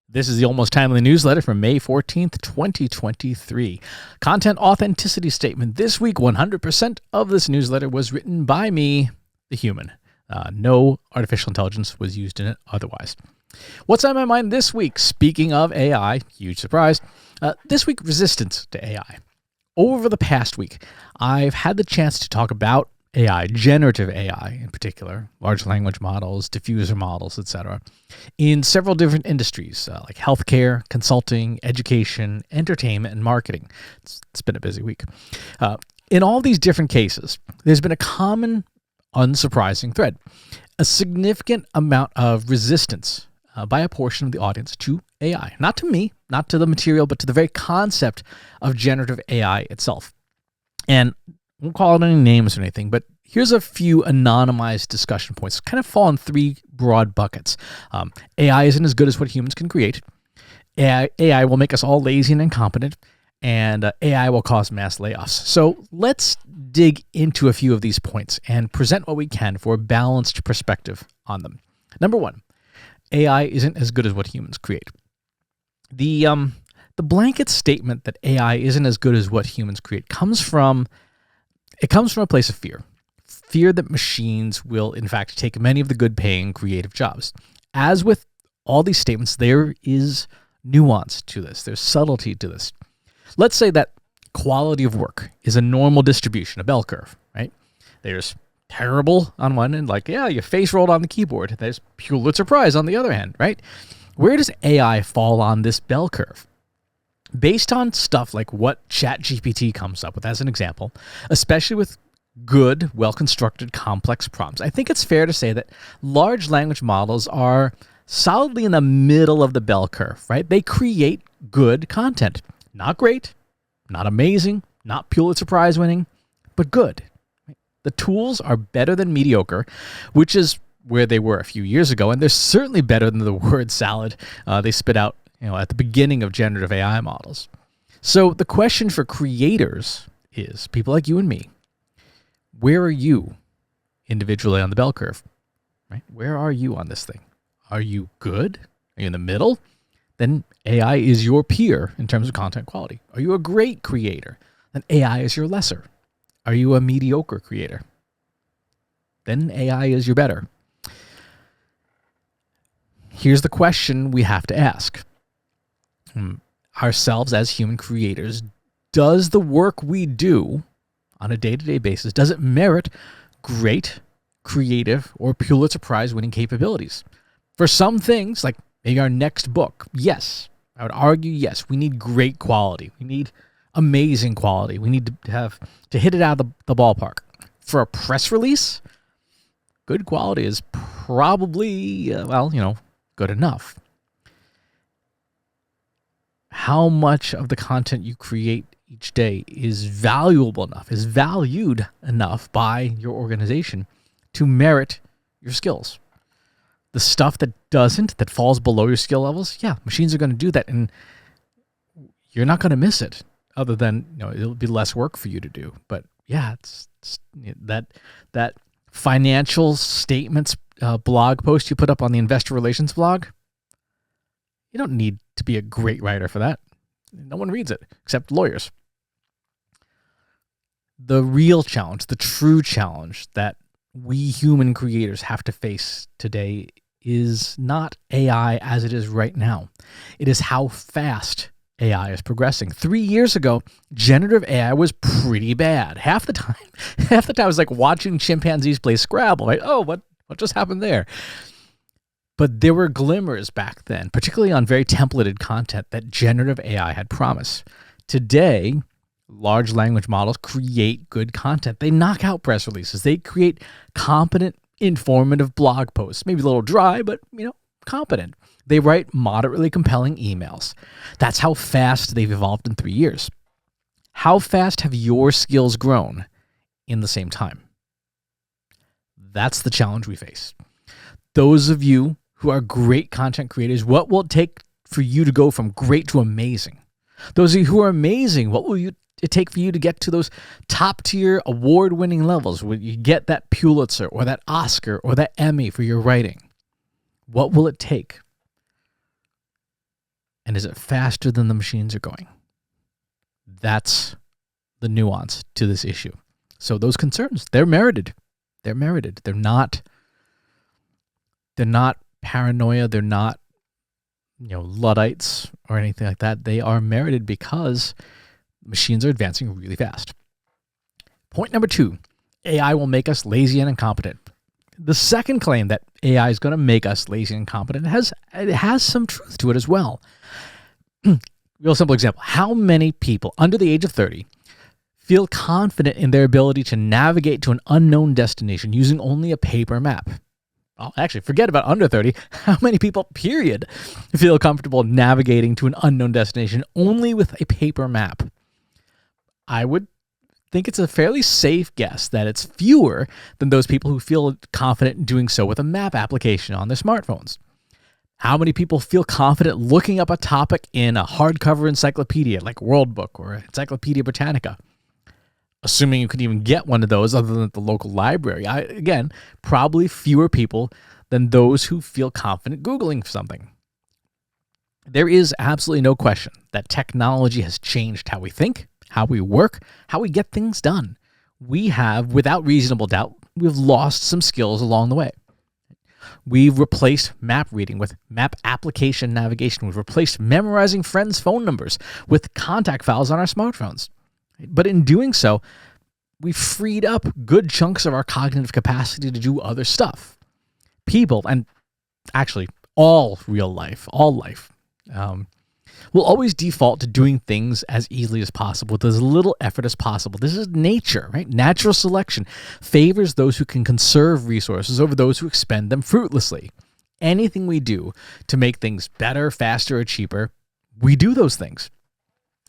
This is the Almost Timely newsletter from May 14th, 2023. Content authenticity statement. This week, 100% of this newsletter was written by me, the human. No artificial intelligence was used in it otherwise. What's on my mind this week? Speaking of AI, huge surprise. This week, resistance to AI. Over the past week, I've had the chance to talk about AI, generative AI in particular, large language models, diffuser models, etc., in several different industries like healthcare, consulting, education, entertainment, and marketing. It's been a busy week. In all these different cases, there's been a common, unsurprising thread, a significant amount of resistance by a portion of the audience to AI. Not to me, not to the material, but to the very concept of generative AI itself. And I won't call it any names or anything, but here's a few anonymized discussion points. Kind of fall in three broad buckets. AI isn't as good as what humans can create. AI will make us all lazy and incompetent, and AI will cause mass layoffs. So let's dig into a few of these points and present what we can for a balanced perspective on them. Number one, AI isn't as good as what humans create. The blanket statement that AI isn't as good as what humans create comes from a place of fear. Fear that machines will, in fact, take many of the good-paying creative jobs. As with all these statements, there is nuance to this. There's subtlety to this. Let's say that quality of work is a normal distribution, a bell curve, right? There's terrible on one end, like, yeah, your face rolled on the keyboard. There's Pulitzer Prize on the other hand, right? Where does AI fall on this bell curve? Based on stuff like what ChatGPT comes up with as an example, especially with good, well-constructed, complex prompts, I think it's fair to say that large language models are solidly in the middle of the bell curve, right? They create good content. Not great, not amazing, not Pulitzer Prize winning, but good. The tools are better than mediocre, which is where they were a few years ago, and they're certainly better than the word salad they spit out at the beginning of generative AI models. So the question for creators is, people like you and me, where are you individually on the bell curve? Right? Where are you on this thing? Are you good? Are you in the middle? Then AI is your peer in terms of content quality. Are you a great creator? Then AI is your lesser. Are you a mediocre creator? Then AI is your better. Here's the question we have to ask ourselves as human creators. Does the work we do on a day-to-day basis, does it merit great, creative, or Pulitzer Prize winning capabilities? For some things, like maybe our next book, yes, I would argue yes, we need great quality. We need amazing quality. We need to hit it out of the ballpark. For a press release, good quality is probably, good enough. How much of the content you create each day is valuable enough, is valued enough by your organization to merit your skills? The stuff that doesn't, that falls below your skill levels, yeah, machines are going to do that, and you're not going to miss it, other than it'll be less work for you to do. But yeah, it's that financial statements blog post you put up on the investor relations blog. You don't need to be a great writer for that. No one reads it except lawyers. The real challenge, the true challenge that we human creators have to face today is not AI as it is right now. It is how fast AI is progressing. 3 years ago, generative AI was pretty bad. Half the time I was like watching chimpanzees play Scrabble. Right? Oh, what just happened there? But there were glimmers back then, particularly on very templated content, that generative AI had promise. Today, large language models create good content. They knock out press releases. They create competent, informative blog posts. Maybe a little dry, but competent. They write moderately compelling emails. That's how fast they've evolved in 3 years. How fast have your skills grown in the same time? That's the challenge we face. Those of you who are great content creators, what will it take for you to go from great to amazing? Those of you who are amazing, what will it take for you to get to those top tier award-winning levels where you get that Pulitzer or that Oscar or that Emmy for your writing? What will it take? And is it faster than the machines are going? That's the nuance to this issue. So those concerns, they're merited. They're merited. They're not paranoia. They're not, Luddites or anything like that. They are merited because machines are advancing really fast. Point number 2, AI will make us lazy and incompetent. The second claim that AI is going to make us lazy and incompetent has some truth to it as well. Real simple example. How many people under the age of 30 feel confident in their ability to navigate to an unknown destination using only a paper map? Well, actually, forget about under 30. How many people, period, feel comfortable navigating to an unknown destination only with a paper map? I would think it's a fairly safe guess that it's fewer than those people who feel confident in doing so with a map application on their smartphones. How many people feel confident looking up a topic in a hardcover encyclopedia like World Book or Encyclopedia Britannica? Assuming you can even get one of those other than at the local library. Again, probably fewer people than those who feel confident Googling something. There is absolutely no question that technology has changed how we think, how we work, how we get things done. We have, without reasonable doubt, we've lost some skills along the way. We've replaced map reading with map application navigation. We've replaced memorizing friends' phone numbers with contact files on our smartphones. But in doing so, we've freed up good chunks of our cognitive capacity to do other stuff. People, and actually all life, will always default to doing things as easily as possible with as little effort as possible. This is nature, right? Natural selection favors those who can conserve resources over those who expend them fruitlessly. Anything we do to make things better, faster, or cheaper, we do those things.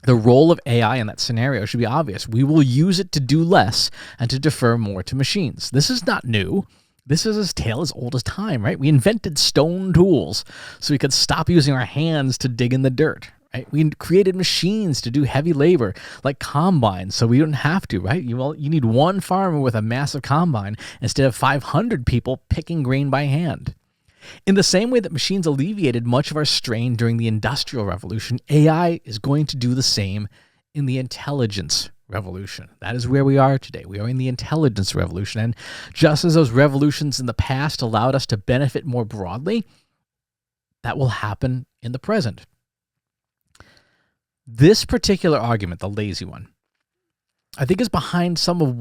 The role of AI in that scenario should be obvious. We will use it to do less and to defer more to machines. This is not new. This is a tale as old as time, right? We invented stone tools so we could stop using our hands to dig in the dirt, right? We created machines to do heavy labor like combines so we don't have to, right? You need one farmer with a massive combine instead of 500 people picking grain by hand. In the same way that machines alleviated much of our strain during the Industrial Revolution, AI is going to do the same in the intelligence revolution. That is where we are today. We are in the intelligence revolution. And just as those revolutions in the past allowed us to benefit more broadly, that will happen in the present. This particular argument, the lazy one, I think is behind some of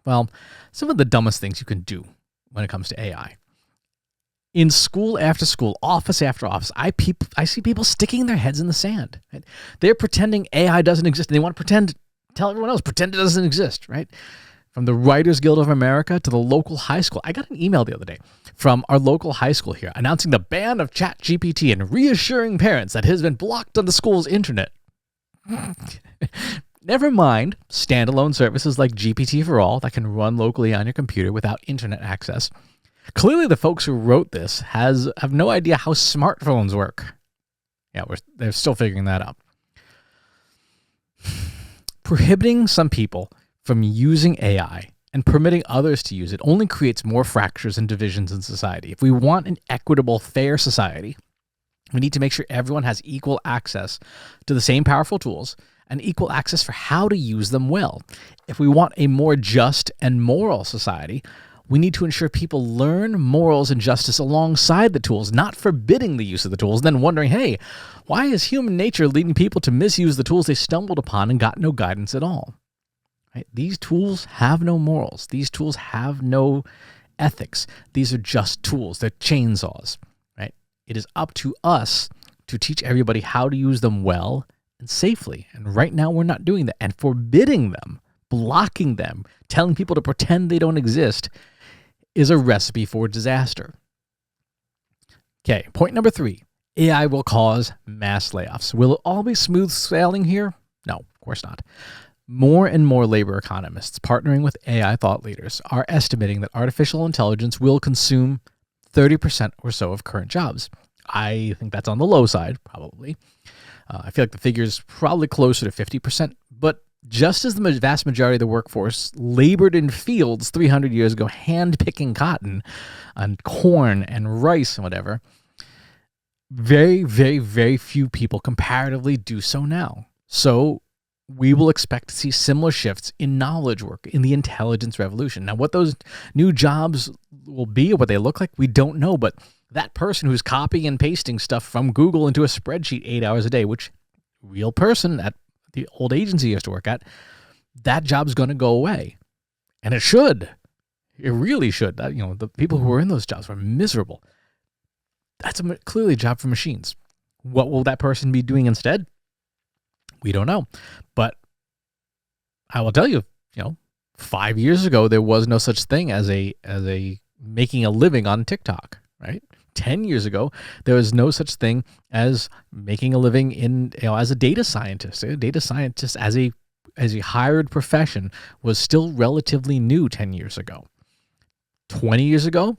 the dumbest things you can do when it comes to AI. In school after school, office after office, I see people sticking their heads in the sand. Right? They're pretending AI doesn't exist, and they want to tell everyone else, pretend it doesn't exist, right? From the Writers Guild of America to the local high school. I got an email the other day from our local high school here announcing the ban of ChatGPT and reassuring parents that it has been blocked on the school's internet. Never mind standalone services like GPT for All that can run locally on your computer without internet access. Clearly, the folks who wrote this have no idea how smartphones work. Yeah, they're still figuring that out. Prohibiting some people from using AI and permitting others to use it only creates more fractures and divisions in society. If we want an equitable, fair society, we need to make sure everyone has equal access to the same powerful tools and equal access for how to use them well. If we want a more just and moral society, we need to ensure people learn morals and justice alongside the tools, not forbidding the use of the tools, then wondering, hey, why is human nature leading people to misuse the tools they stumbled upon and got no guidance at all? Right? These tools have no morals. These tools have no ethics. These are just tools. They're chainsaws. Right? It is up to us to teach everybody how to use them well and safely. And right now we're not doing that. And forbidding them, blocking them, telling people to pretend they don't exist is a recipe for disaster. Okay, point number 3. AI will cause mass layoffs. Will it all be smooth sailing here? No, of course not. More and more labor economists partnering with AI thought leaders are estimating that artificial intelligence will consume 30% or so of current jobs. I think that's on the low side, probably. I feel like the figure is probably closer to 50%, but just as the vast majority of the workforce labored in fields 300 years ago, hand-picking cotton and corn and rice and whatever, very, very, very few people comparatively do so now. So we will expect to see similar shifts in knowledge work, in the intelligence revolution. Now, what those new jobs will be or what they look like, we don't know. But that person who's copying and pasting stuff from Google into a spreadsheet 8 hours a day, which real person at the old agency used to work at, that job's going to go away. And it should. It really should. The people who were in those jobs were miserable. That's clearly a job for machines. What will that person be doing instead? We don't know. But I will tell you, 5 years ago, there was no such thing as a making a living on TikTok, right? 10 years ago, there was no such thing as making a living as a data scientist. A data scientist as a hired profession was still relatively new 10 years ago. 20 years ago,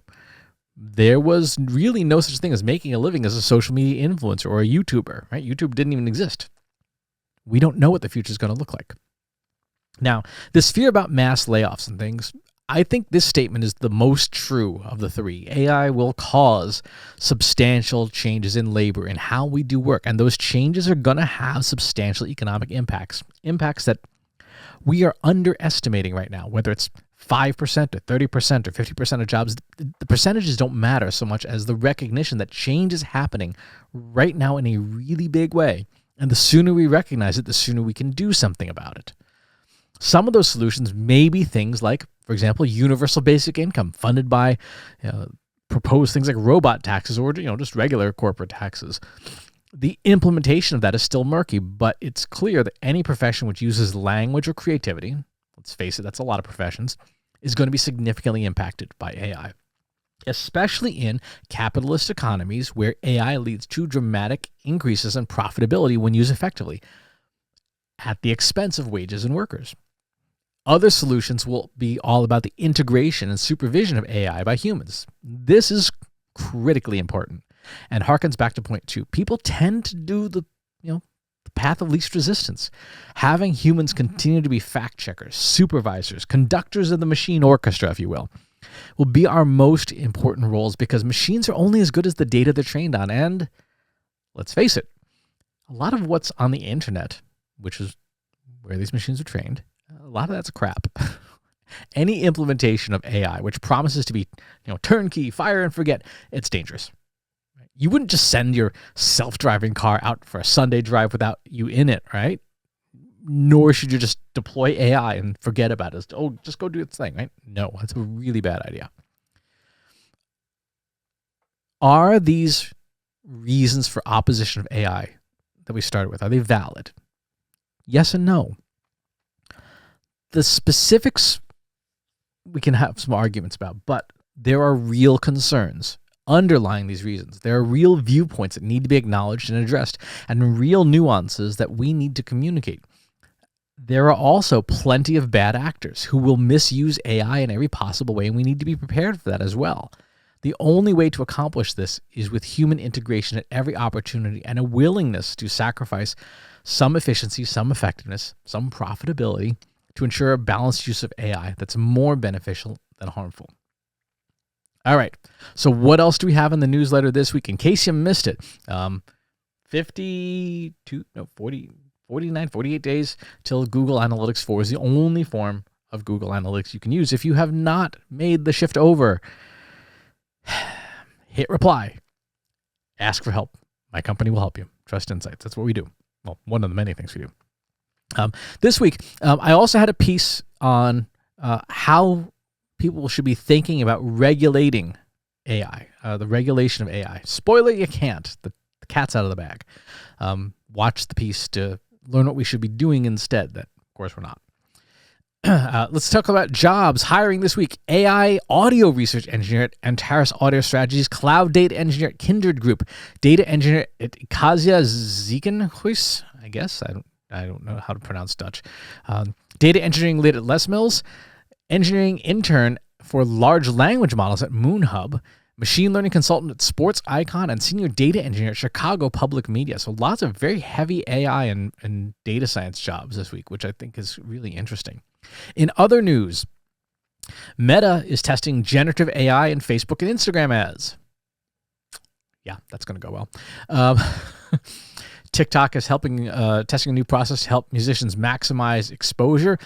there was really no such thing as making a living as a social media influencer or a YouTuber, right? YouTube didn't even exist. We don't know what the future is going to look like. Now, this fear about mass layoffs and things, I think this statement is the most true of the three. AI will cause substantial changes in labor and how we do work, and those changes are going to have substantial economic impacts that we are underestimating right now, whether it's 5% or 30% or 50% of jobs. The percentages don't matter so much as the recognition that change is happening right now in a really big way. And the sooner we recognize it, the sooner we can do something about it. Some of those solutions may be things like, for example, universal basic income funded by proposed things like robot taxes or just regular corporate taxes. The implementation of that is still murky, but it's clear that any profession which uses language or creativity, let's face it, that's a lot of professions, is going to be significantly impacted by AI, especially in capitalist economies where AI leads to dramatic increases in profitability when used effectively at the expense of wages and workers. Other solutions will be all about the integration and supervision of AI by humans. This is critically important and harkens back to point 2. People tend to do the path of least resistance. Having humans continue to be fact checkers, supervisors, conductors of the machine orchestra, if you will be our most important roles, because machines are only as good as the data they're trained on. And let's face it, a lot of what's on the internet, which is where these machines are trained, a lot of that's crap. Any implementation of AI which promises to be turnkey, fire and forget, it's dangerous. You wouldn't just send your self-driving car out for a Sunday drive without you in it, right? Nor should you just deploy AI and forget about it. Just go do its thing, right? No, that's a really bad idea. Are these reasons for opposition of AI that we started with, are they valid? Yes and no. The specifics we can have some arguments about, but there are real concerns underlying these reasons. There are real viewpoints that need to be acknowledged and addressed, and real nuances that we need to communicate. There are also plenty of bad actors who will misuse AI in every possible way, and we need to be prepared for that as well. The only way to accomplish this is with human integration at every opportunity and a willingness to sacrifice some efficiency, some effectiveness, some profitability to ensure a balanced use of AI that's more beneficial than harmful. All right, so what else do we have in the newsletter this week? In case you missed it, 48 days till Google Analytics 4 is the only form of Google Analytics you can use. If you have not made the shift over, hit reply. Ask for help. My company will help you. Trust Insights. That's what we do. Well, one of the many things we do. This week, I also had a piece on how people should be thinking about regulating AI, the regulation of AI. Spoiler, you can't. The cat's out of the bag. Watch the piece to learn what we should be doing instead. That, of course, we're not. Let's talk about jobs. Hiring this week. AI audio research engineer at Antares Audio Strategies, cloud data engineer at Kindred Group, data engineer at Kasia Ziekenhuis, I guess. I don't know how to pronounce Dutch. Data engineering lead at Les Mills, engineering intern for large language models at MoonHub, machine learning consultant at Sports Icon, and senior data engineer at Chicago Public Media. So lots of very heavy AI and data science jobs this week, which I think is really interesting. In other news, Meta is testing generative AI in Facebook and Instagram ads. Yeah, that's going to go well. Um, TikTok is testing a new process to help musicians maximize exposure.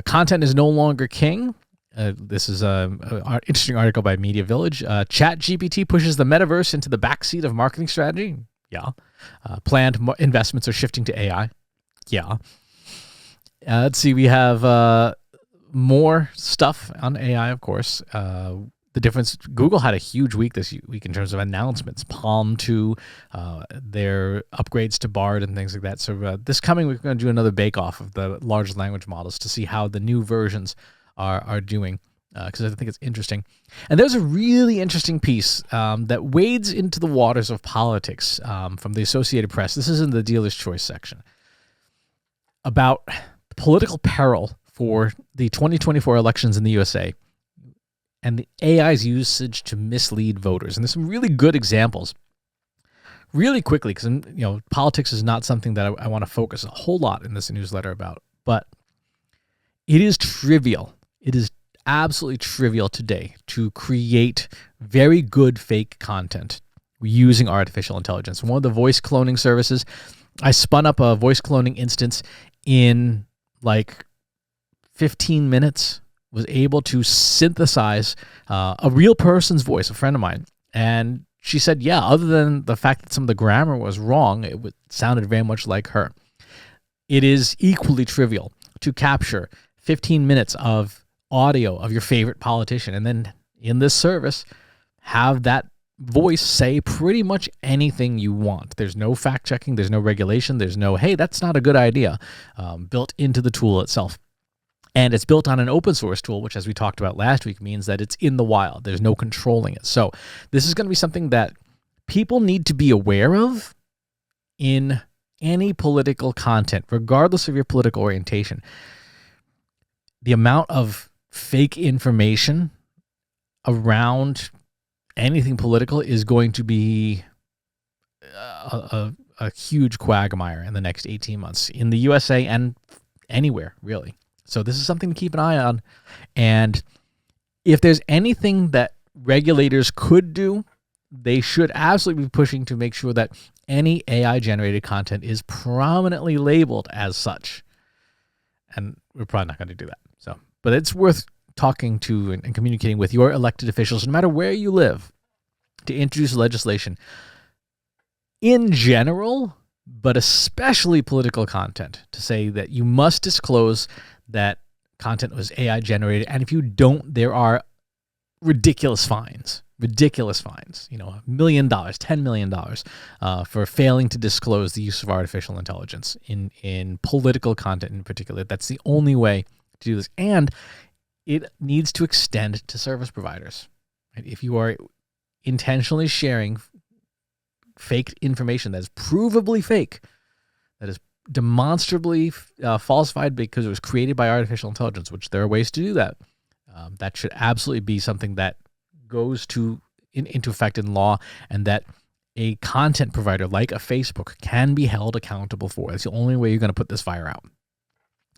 Content is no longer king. This is an interesting article by Media Village. ChatGPT pushes the metaverse into the backseat of marketing strategy. Yeah. Planned investments are shifting to AI. Yeah. Let's see. We have more stuff on AI, of course. The difference, Google had a huge week this week in terms of announcements. Palm 2, their upgrades to Bard and things like that. So this coming week, we're going to do another bake-off of the large language models to see how the new versions are doing, because I think it's interesting. And there's a really interesting piece that wades into the waters of politics from the Associated Press. This is in the Dealer's Choice section, about political peril for the 2024 elections in the USA and the AI's usage to mislead voters. And there's some really good examples. Really quickly, because politics is not something that I want to focus a whole lot in this newsletter about, but it is trivial. It is absolutely trivial today to create very good fake content using artificial intelligence. One of the voice cloning services, I spun up a voice cloning instance in like 15 minutes, was able to synthesize a real person's voice, a friend of mine. And she said, yeah, other than the fact that some of the grammar was wrong, it sounded very much like her. It is equally trivial to capture 15 minutes of audio of your favorite politician and then in this service have that voice say pretty much anything you want. There's no fact checking, there's no regulation, there's no, hey, that's not a good idea, built into the tool itself. And it's built on an open source tool, which, as we talked about last week, means that it's in the wild. There's no controlling it. So this is going to be something that people need to be aware of in any political content, regardless of your political orientation. The amount of fake information around anything political is going to be a huge quagmire in the next 18 months in the USA and anywhere, really. So this is something to keep an eye on. And if there's anything that regulators could do, they should absolutely be pushing to make sure that any AI-generated content is prominently labeled as such. And we're probably not going to do that. But it's worth talking to and communicating with your elected officials, no matter where you live, to introduce legislation in general, but especially political content, to say that you must disclose that content was AI generated. And if you don't, there are ridiculous fines, $1 million, $10 million for failing to disclose the use of artificial intelligence in political content in particular. That's the only way to do this. And it needs to extend to service providers. If you are intentionally sharing fake information that is provably fake, that is demonstrably falsified because it was created by artificial intelligence, which there are ways to do that, that should absolutely be something that goes into effect in law, and that a content provider like a Facebook can be held accountable for. That's the only way you're going to put this fire out.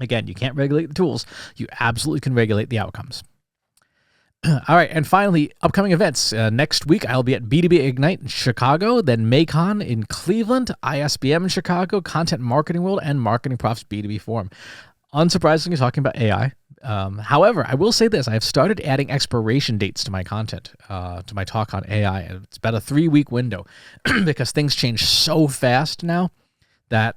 Again, you can't regulate the tools. You absolutely can regulate the outcomes. All right, and finally, upcoming events. Next week, I'll be at B2B Ignite in Chicago, then MACON in Cleveland, ISBM in Chicago, Content Marketing World, and Marketing Profs B2B Forum. Unsurprisingly, talking about AI. However, I will say this. I have started adding expiration dates to my content, to my talk on AI. It's about a 3-week window because things change so fast now that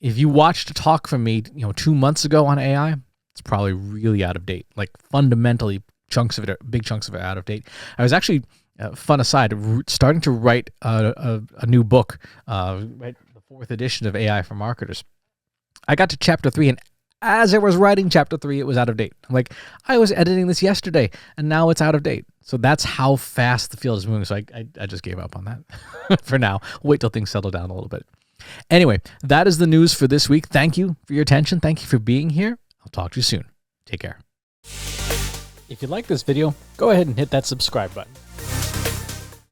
if you watched a talk from me 2 months ago on AI, it's probably really out of date. Like fundamentally, big chunks of it out of date. I was actually, fun aside, starting to write a new book, write the 4th edition of AI for Marketers. I got to chapter 3, and as I was writing chapter 3, it was out of date. I'm like, I was editing this yesterday, and now it's out of date. So that's how fast the field is moving. So I just gave up on that for now. Wait till things settle down a little bit. Anyway, that is the news for this week. Thank you for your attention. Thank you for being here. I'll talk to you soon. Take care. If you like this video, go ahead and hit that subscribe button.